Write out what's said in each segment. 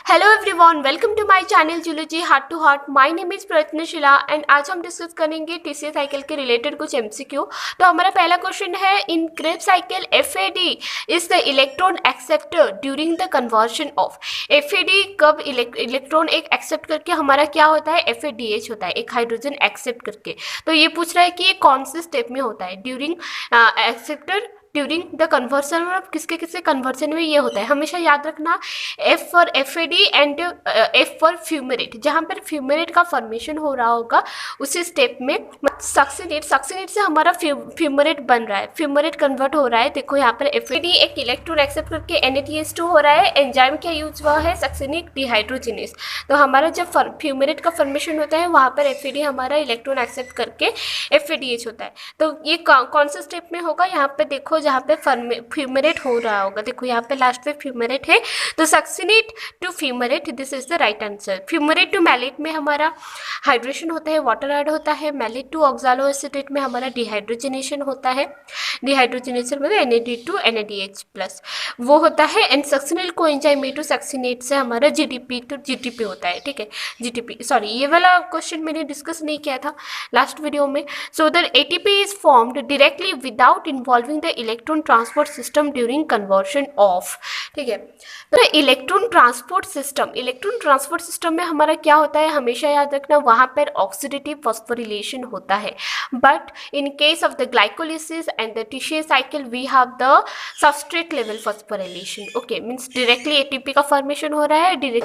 Hello everyone, welcome to my channel zoology heart to heart. My name is Pratnashila and आज हम discuss करेंगे TCA cycle के related कुछ MCQ. तो हमारा पहला क्वेश्चन है, in Krebs cycle FAD is the electron acceptor during the conversion of. FAD कब इलेक्ट्रॉन एक एक्सेप्ट करके हमारा क्या होता है, एफएडीएच होता है, एक हाइड्रोजन एक्सेप्ट करके। तो ये पूछ रहा है कि ये कौन से स्टेप में होता है, during acceptor during the conversion, मतलब किसके किसके कन्वर्सन में ये होता है। हमेशा याद रखना, F for FAD and F for fumarate. जहाँ पर फ्यूमेरेट का फॉर्मेशन हो रहा होगा उसी स्टेप में सक्सिनेट से हमारा फ्यूमेरेट बन रहा है, फ्यूमेरेट कन्वर्ट हो रहा है। देखो यहाँ पर एफएडी एक इलेक्ट्रॉन एक्सेप्ट करके NaDH2 हो रहा है। एंजाइम क्या यूज हुआ है, सक्सिनिक डिहाइड्रोजिनेस। तो हमारा जब फ्यूमेरेट का फॉर्मेशन होता है वहाँ पर एफएडी हमारा इलेक्ट्रॉन एक्सेप्ट करके एफएडीएच होता है। तो ये कौन से स्टेप में होगा, यहाँ पे देखो जहाँ पे फ्यूमेरेट हो रहा होगा, देखो यहाँ पे लास्ट में फ्यूमेरेट है, तो succinate to fumarate, this is the right answer. Fumarate to malate में हमारा हाइड्रेशन होता है, वाटर ऐड होता है। मैलेट टू ऑक्सालो एसीटेट में हमारा डिहाइड्रोजनेशन होता है, डिहाइड्रोजनेशन मतलब NAD2 NADH+ वो होता है। And succinyl coenzyme to succinate से हमारा GDP तो GTP होता है, ठीक है। GTP, सॉरी ये वाला क्वेश्चन मैंने डिस्कस नहीं किया था लास्ट वीडियो में। So the ATP is formed directly without involving the electron transport system during conversion of, ठीक है। तो इलेक्ट्रॉन ट्रांसपोर्ट सिस्टम में हमारा क्या होता है, हमेशा याद रखना, वहाँ पर ऑक्सीडेटिव फॉस्फोरिलेशन होता है। But in case of the glycolysis and the TCA cycle we have the substrate level phosphorylation. Okay, means directly ATP का फॉर्मेशन हो रहा है।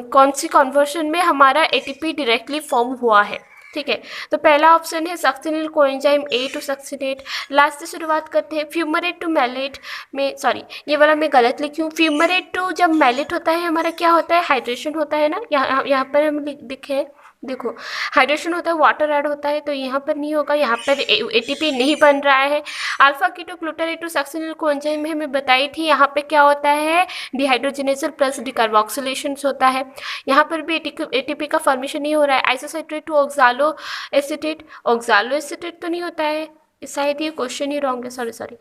कौन सी कन्वर्शन में हमारा ATP डायरेक्टली फॉर्म हुआ है, ठीक है। तो पहला ऑप्शन है succinyl coenzyme A to succinate. Last से शुरुआत करते हैं, फ्यूमरेट टू मैलेट में, सॉरी ये वाला मैं गलत लिखी हूँ। फ्यूमरेट टू जब मैलेट होता है हमारा क्या होता है, हाइड्रेशन होता है ना। यहाँ पर हम लिखे, देखो हाइड्रेशन होता है, वाटर ऐड होता है, तो यहाँ पर नहीं होगा, यहाँ पर ATP नहीं बन रहा है। Alpha ketoglutarate succinyl coenzyme में हमें बताई थी, यहाँ पे क्या होता है, डिहाइड्रोजनेशन प्लस डिकार्बोक्सिलेशन होता है। यहाँ पर भी ATP का फॉर्मेशन नहीं हो रहा है। आइसोसाइट्रेट टू ऑक्सालो एसीटेट तो नहीं होता है, शायद ये क्वेश्चन ही रॉन्ग है, सॉरी।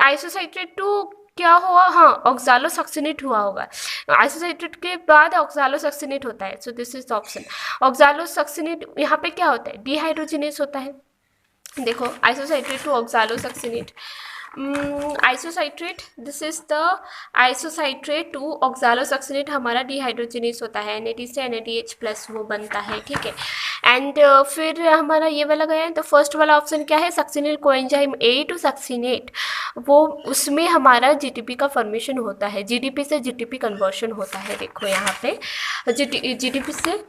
आइसोसाइट्रेट टू क्या हुआ, हाँ ऑक्सालो सक्सिनेट हुआ होगा। आइसोसाइट्रेट के बाद ऑक्सालो सक्सिनेट होता है, so this is the option. Oxalosuccinate यहाँ पे क्या होता है, डिहाइड्रोजिनेस होता है। देखो isocitrate to oxalosuccinate, isocitrate, this is the isocitrate to oxalosuccinate हमारा डिहाइड्रोजिनेस होता है, NAD से NADH+ वो बनता है, ठीक है। एंड फिर हमारा ये वाला गया है, तो फर्स्ट वाला ऑप्शन क्या है, succinyl coenzyme A to succinate, वो उसमें हमारा GTP का फॉर्मेशन होता है, GDP से GTP कन्वर्शन होता है। देखो यहाँ पे GDP से,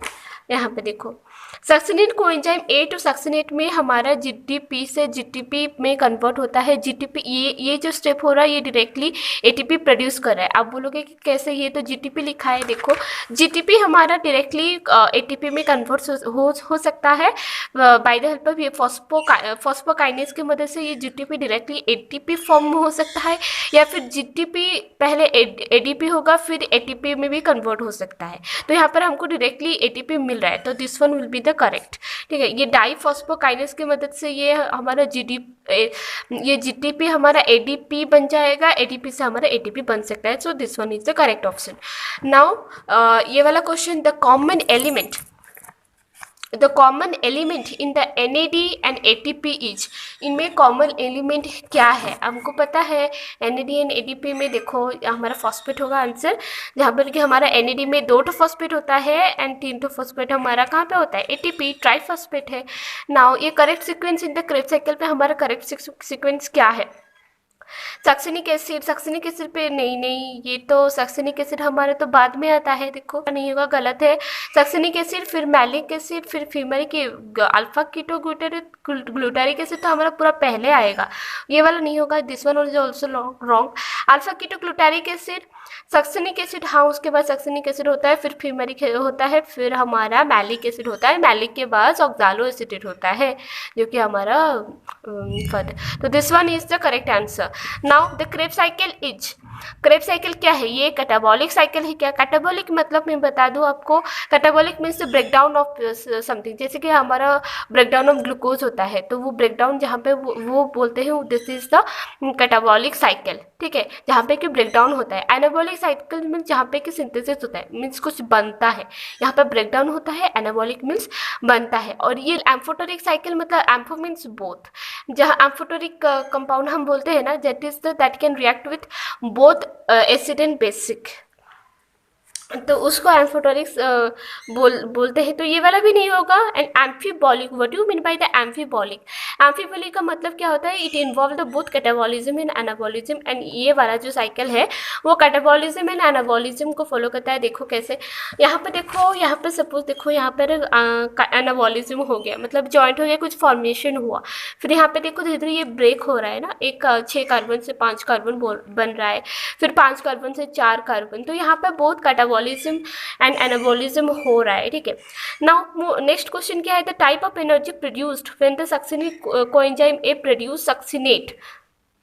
यहाँ पे देखो succinyl coenzyme A to succinate में हमारा GDP से GTP में कन्वर्ट होता है। GTP ये जो स्टेप हो रहा है ये डायरेक्टली ATP प्रोड्यूस कर रहा है। आप बोलोगे कि कैसे, ये तो GTP लिखा है, देखो GTP हमारा डायरेक्टली ATP में कन्वर्ट हो सकता है बाय द हेल्प ऑफ ये फॉस्फोकाइनेस की मदद से। ये GTP डायरेक्टली ATP फॉर्म में हो सकता है, या फिर GTP पहले ADP होगा फिर ATP में भी कन्वर्ट हो सकता है। तो यहाँ पर हमको डायरेक्टली ATP मिल रहा है, तो this one will be the correct, ठीक है। ये डाइफॉस्फोकाइनेस की मदद से ये हमारा ये GTP हमारा ADP बन जाएगा, ADP से हमारा ATP बन सकता है, so this one is the correct option. Now ये वाला question, the common element in the NAD and ATP is, इनमें कॉमन एलिमेंट क्या है, हमको पता है NAD एंड ADP में देखो हमारा फॉस्फेट होगा आंसर, जहाँ पर कि हमारा NAD में 2 फॉस्फेट होता है एंड 3 फॉस्फेट हमारा कहाँ पे होता है, ATP ट्राइफॉस्फेट है। नाउ ये correct sequence in the Krebs cycle पे हमारा करेक्ट सीक्वेंस क्या है, सक्सिनिक एसिड पे नहीं, ये तो सक्सिनिक एसिड हमारे तो बाद में आता है, देखो नहीं होगा, गलत है। सक्सिनिक एसिड, फिर मैलिक एसिड, फिर fumaric alpha keto glutaric acid तो हमारा पूरा पहले आएगा, ये वाला नहीं होगा, this one is also wrong. Alpha keto glutaric acid, succinic acid, हाँ उसके बाद सक्सिनिक एसिड होता है, फिर फ्यूमेरिक होता है, फिर हमारा मैलिक एसिड होता है, मैलिक के बाद ऑक्सालो एसिटेट होता है जो कि हमारा तो this one is the correct answer. Now the Krebs cycle क्या है, ये कैटाबॉलिक साइकिल है क्या। कैटाबॉलिक मतलब मैं बता दूं आपको, catabolic means breakdown of something, जैसे कि हमारा ब्रेकडाउन ऑफ ग्लूकोज होता है, तो वो ब्रेकडाउन जहाँ पे वो बोलते हैं, this is the catabolic cycle, ठीक है, जहाँ पे कि ब्रेकडाउन होता है। एनाबॉलिक साइकिल मीन्स जहाँ पे कि सिंथेसिस होता है, मीन्स कुछ बनता है, यहाँ पे ब्रेकडाउन होता है, एनाबॉलिक मीन्स बनता है। और ये एम्फोटेरिक साइकिल मतलब एम्फो मीन्स बोथ, जहाँ एम्फोटेरिक कंपाउंड हम बोलते हैं ना, that can react with both acid and basic, तो उसको एम्फोटेरिक्स बोलते हैं। तो ये वाला भी नहीं होगा। And amphibolic, what do mean by the amphibolic? Amphibolic का मतलब क्या होता है? It involve the both catabolism and anabolism. And ये वाला जो साइकिल है वो कैटाबॉलिज्म एंड एनाबॉलिज्म को फॉलो करता है। देखो कैसे, यहाँ पर देखो, यहाँ पर सपोज देखो, यहाँ पर एनाबॉलिज्म हो गया, मतलब जॉइंट हो गया, कुछ फॉर्मेशन हुआ। फिर यहाँ पे देखो धीरे धीरे ये ब्रेक हो रहा है ना, एक 6 कार्बन से 5 कार्बन बन रहा है, फिर 5 कार्बन से 4 कार्बन। तो यहाँ पर बहुत कैटाबॉलिज्म एंड एनाबॉलिज्म हो रहा है, ठीक है। नाउ नेक्स्ट क्वेश्चन क्या है? The type of energy produced when the succinate coenzyme A produce succinate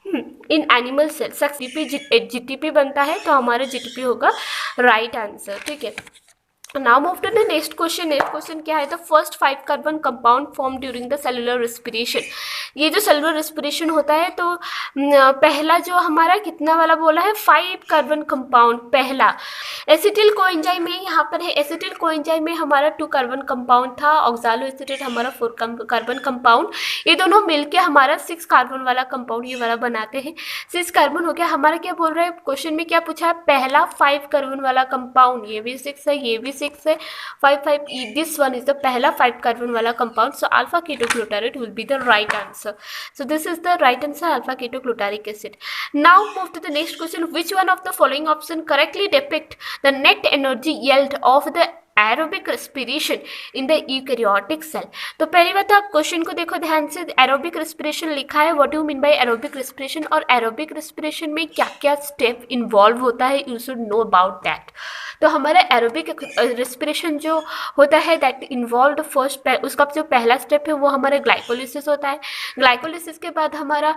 in animal cell. GTP बनता है, तो हमारा जीटीपी होगा राइट आंसर, ठीक है। Now move to the next question. Next question क्या है? The first 5 carbon compound form during the cellular respiration. ये जो सेलुलर रेस्पिरेशन होता है, तो पहला जो हमारा कितना वाला बोला है? 5 कार्बन कंपाउंड। पहला एसिटिल कोएंजाइम में यहाँ पर है, एसिटिल कोएंजाइम में हमारा 2 कार्बन कंपाउंड था, ऑक्सालो एसिटेट हमारा 4 कार्बन कंपाउंड। ये दोनों मिलके हमारा 6 कार्बन वाला कंपाउंड ये वाला बनाते हैं। 6 कार्बन हो गया। हमारा क्या बोल रहा है क्वेश्चन में? क्या पूछा है? पहला 5 कार्बन वाला कंपाउंड, ये भी 6 है, ये भी 6 है, 5 दिस वन इज द पहला 5 कार्बन वाला compound. So alpha ketoglutarate will be the right answer. So this is the right answer, alpha ketoglutarate acid. Now move to the next question. Which one of the following option correctly depict the net energy yield of the aerobic respiration in the eukaryotic cell? तो पहली बात आप question को देखो ध्यान से, aerobic respiration लिखा है, what do mean by aerobic respiration, और एरोबिक रेस्पिरेशन में क्या क्या स्टेप इन्वॉल्व होता है, you should know about that. तो हमारा एरोबिक रेस्पिरेशन जो होता है दैट इन्वॉल्व फर्स्ट, उसका जो पहला स्टेप है वो हमारा ग्लाइकोलिसिस होता है। ग्लाइकोलिसिस के बाद हमारा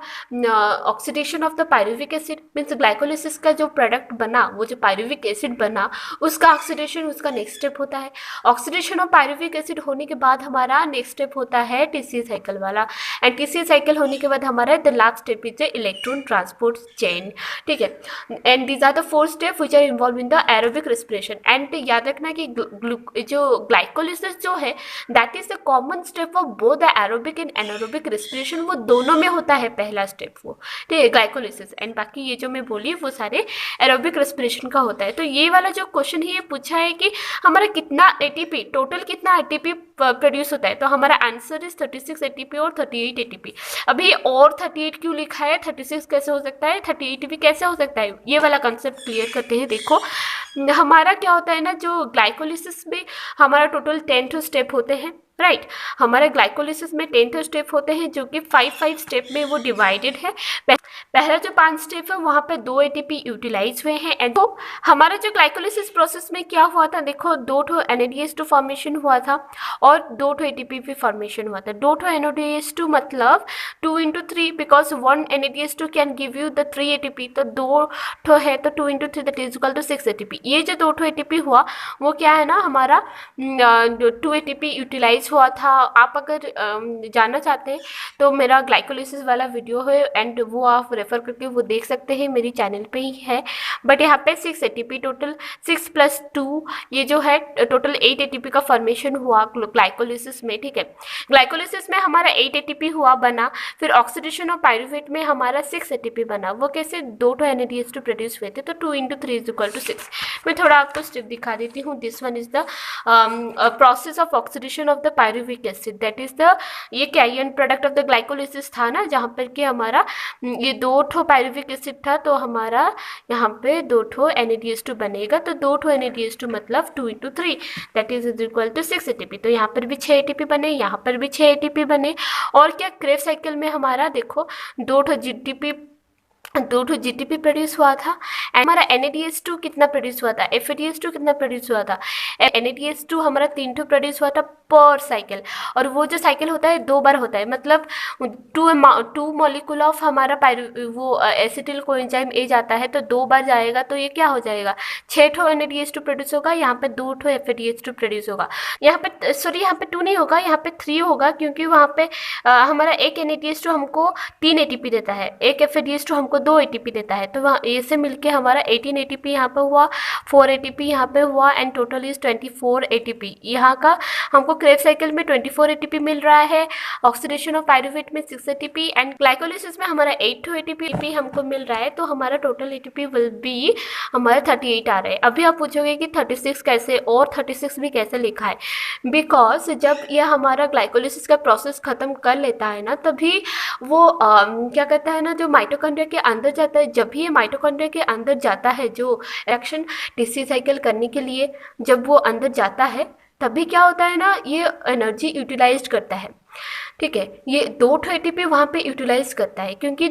oxidation of the pyruvic acid, means glycolysis का जो प्रोडक्ट बना, वो जो पायरुविक एसिड बना, उसका ऑक्सीडेशन उसका नेक्स्ट स्टेप होता है। ऑक्सीडेशन ऑफ पायरुविक एसिड होने के बाद हमारा नेक्स्ट स्टेप होता है टीसीए साइकिल वाला, एंड टीसीए साइकिल होने के बाद हमारा the last step is the electron transport chain, ठीक है। And these are the 4 step which are involve in the aerobic respiration. And याद रखना कि जो ग्लाइकोलिसिस जो है that is the common step of both the aerobic and anaerobic respiration, वो दोनों में होता है पहला स्टेप वो, ठीक है, ग्लाइकोलिसिस। एंड बाकी ये जो मैं बोली वो सारे एरोबिक रेस्पिरेशन का होता है। तो ये वाला जो क्वेश्चन है ये पूछा है कि हमारा कितना एटीपी, टोटल कितना एटीपी प्रोड्यूस होता है, तो हमारा आंसर इज 36 एटीपी और 38 एटीपी। अभी और 38 क्यों लिखा है, 36 कैसे हो सकता है, 38 एटीपी कैसे हो सकता है, ये वाला कंसेप्ट क्लियर करते हैं। देखो हमारा क्या होता है ना, जो ग्लाइकोलिसिस में हमारा टोटल 10 स्टेप होते हैं, राइट। हमारे ग्लाइकोलिसिस में 10 स्टेप होते हैं जो कि 5 स्टेप में वो डिवाइडेड है। पहला जो 5 स्टेप है वहाँ पे 2 एटीपी यूटिलाइज हुए हैं। एंड तो हमारा जो ग्लाइकोलिसिस प्रोसेस में क्या हुआ था, देखो 2 NADH2 फॉर्मेशन हुआ था और 2 एटीपी भी फॉर्मेशन हुआ था। 2 NADH2 मतलब 2 × 3, because 1 NADH2 can give you the 3 ATP, तो 2 है तो 2 × 3 that is equal to 6 ATP. ये जो 2 एटीपी हुआ वो क्या है ना, हमारा 2 एटीपी यूटिलाइज हुआ था। आप अगर जानना चाहते हैं तो मेरा ग्लाइकोलिसिस वाला वीडियो है एंड वो आप रेफर करके वो देख सकते हैं, मेरी चैनल पे ही है। बट यहाँ पे 6 एटीपी टोटल, 6 + 2 ये जो है टोटल 8 एटीपी का फॉर्मेशन हुआ ग्लाइकोलिसिस में, ठीक है। ग्लाइकोलिसिस में हमारा 8 एटीपी हुआ बना, फिर ऑक्सीडेशन ऑफ पायरुवेट में हमारा 6 एटीपी बना। वो कैसे, 2 NADH2 प्रोड्यूस हुए थे, तो 2 × 3 = 6। मैं थोड़ा आपको स्टेप दिखा देती हूँ। This one is the process of oxidation of the pyruvic acid, that is the, ये क्या and product of the glycolysis था ना, जहाँ पर कि हमारा ये 2 पायरुविक एसिड था, तो हमारा यहाँ पे 2 NADH2 बनेगा। तो 2 NADH2 मतलब 2 × 3 that is equal to 6 ATP. तो यहाँ पर भी 6 एटीपी बने, यहाँ पर भी 6 एटीपी बने। और क्या क्रेब्स साइकिल में हमारा देखो 2 GTP प्रोड्यूस हुआ था। एंड हमारा NADH2 कितना प्रोड्यूस हुआ था, FADH2 कितना प्रोड्यूस हुआ था, NADH2 हमारा 3 प्रोड्यूस हुआ था पर साइकिल। और वो जो साइकिल होता है 2 बार होता है, मतलब 2 मॉलिक्यूल ऑफ हमारा वो एसिटिल कोएंजाइम ए जाता है, तो 2 बार जाएगा, तो ये क्या हो जाएगा, 6 NADH2 प्रोड्यूस होगा, यहाँ पे 2 FADH2 प्रोड्यूस होगा। यहाँ पे सॉरी, यहाँ पे 2 नहीं होगा, यहाँ पे 3 होगा, क्योंकि वहाँ पे हमारा एक NADH2 हमको 3 एटीपी देता है, एक FADH2 हमको 2 एटीपी देता है। तो वहाँ ए से मिलके हमारा 18 एटीपी यहाँ पे हुआ, 4 एटीपी यहाँ पे हुआ एंड टोटल इज 24 एटीपी। यहाँ का हमको क्रेब्स साइकिल में 24 एटीपी मिल रहा है, ऑक्सीडेशन ऑफ पायरुवेट में 6 एटीपी एंड ग्लाइकोलिसिस में हमारा 8 एटीपी हमको मिल रहा है। तो हमारा टोटल एटीपी विल बी हमारा 38 आ रहा है। अभी आप पूछोगे कि 36 कैसे और 36 भी कैसे लिखा है, बिकॉज जब ये हमारा ग्लाइकोलिसिस का प्रोसेस ख़त्म कर लेता है ना, तभी वो क्या कहता है ना, जो माइटोकॉन्ड्रिया के अंदर जाता है, जब भी ये माइटोकॉन्ड्रिया के अंदर जाता है जो रिएक्शन टीसी साइकिल करने के लिए, जब वो अंदर जाता है तभी क्या होता है ना, ये एनर्जी यूटिलाइज करता है। ठीक है, ये 2 एटीपी वहाँ पे यूटिलाइज करता है, क्योंकि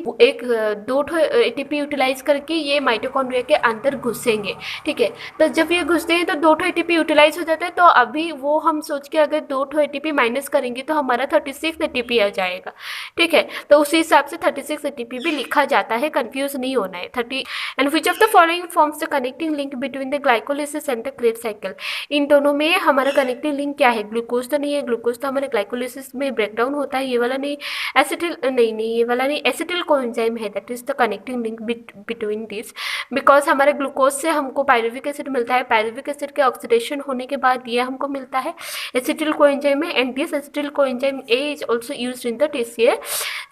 2 एटीपी यूटिलाइज करके ये माइटोकॉन्ड्रिया के अंदर घुसेंगे। ठीक है, तो जब ये घुसते हैं तो 2 एटीपी यूटिलाइज हो जाता है। तो अभी वो हम सोच के अगर 2 एटीपी माइनस करेंगे तो हमारा 36 एटीपी आ जाएगा। ठीक है, तो उसी हिसाब से 36 एटीपी भी लिखा जाता है, कंफ्यूज नहीं होना है। 30 and which of the following forms the connecting link between the glycolysis and the Krebs cycle. इन दोनों में हमारा कनेक्टिंग लिंक क्या है? ग्लूकोज तो नहीं है, ग्लूकोज तो हमारे ग्लाइकोलिसिस में ब्रेकडाउन होता है, ये वाला नहीं। एसिटिल नहीं, ये वाला नहीं, एसिटिल कोएंजाइम है, that is the connecting link between this, because हमारे ग्लूकोज से हमको पायरुविक एसिड मिलता है, पायरुविक एसिड के ऑक्सीडेशन होने के बाद ये हमको मिलता है एसिटिल कोएंजाइम है and this acetyl coenzyme A is also use in the TCA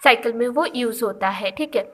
cycle में वो यूज होता है। ठीक है,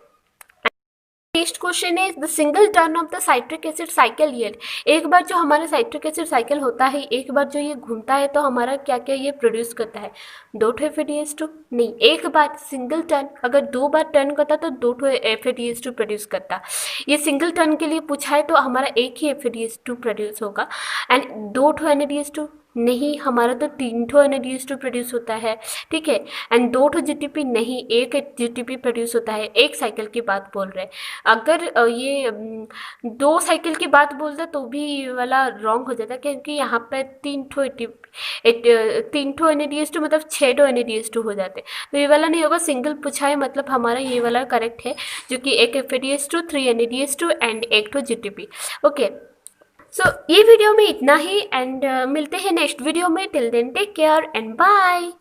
नेक्स्ट क्वेश्चन है the single turn off the citric acid cycle yield. एक बार जो हमारा साइट्रिक एसिड साइकिल होता है, एक बार जो ये घूमता है तो हमारा क्या क्या ये प्रोड्यूस करता है? 2 FADH2 नहीं, एक बार सिंगल टर्न, अगर 2 बार टर्न करता तो 2 FADH2 प्रोड्यूस करता। ये सिंगल टर्न के लिए पूछा है तो हमारा एक ही FADH2 प्रोड्यूस होगा एंड 2 NADH2 नहीं, हमारा तो 3 NADH2 प्रोड्यूस होता है। ठीक है, एंड 2 GTP नहीं, एक GTP प्रोड्यूस होता है। एक साइकिल की बात बोल रहे हैं, अगर ये 2 साइकिल की बात बोलते तो भी ये वाला रॉन्ग हो जाता, क्योंकि यहाँ पे 3 NADH2 मतलब 6 NADH2 हो जाते, तो ये वाला नहीं होगा। सिंगल पूछा है मतलब हमारा ये वाला करेक्ट है, जो कि एक FADH2, 3 NADH2 एंड एक GTP। ओके, सो ये वीडियो में इतना ही एंड मिलते हैं नेक्स्ट वीडियो में। Till then take care and bye.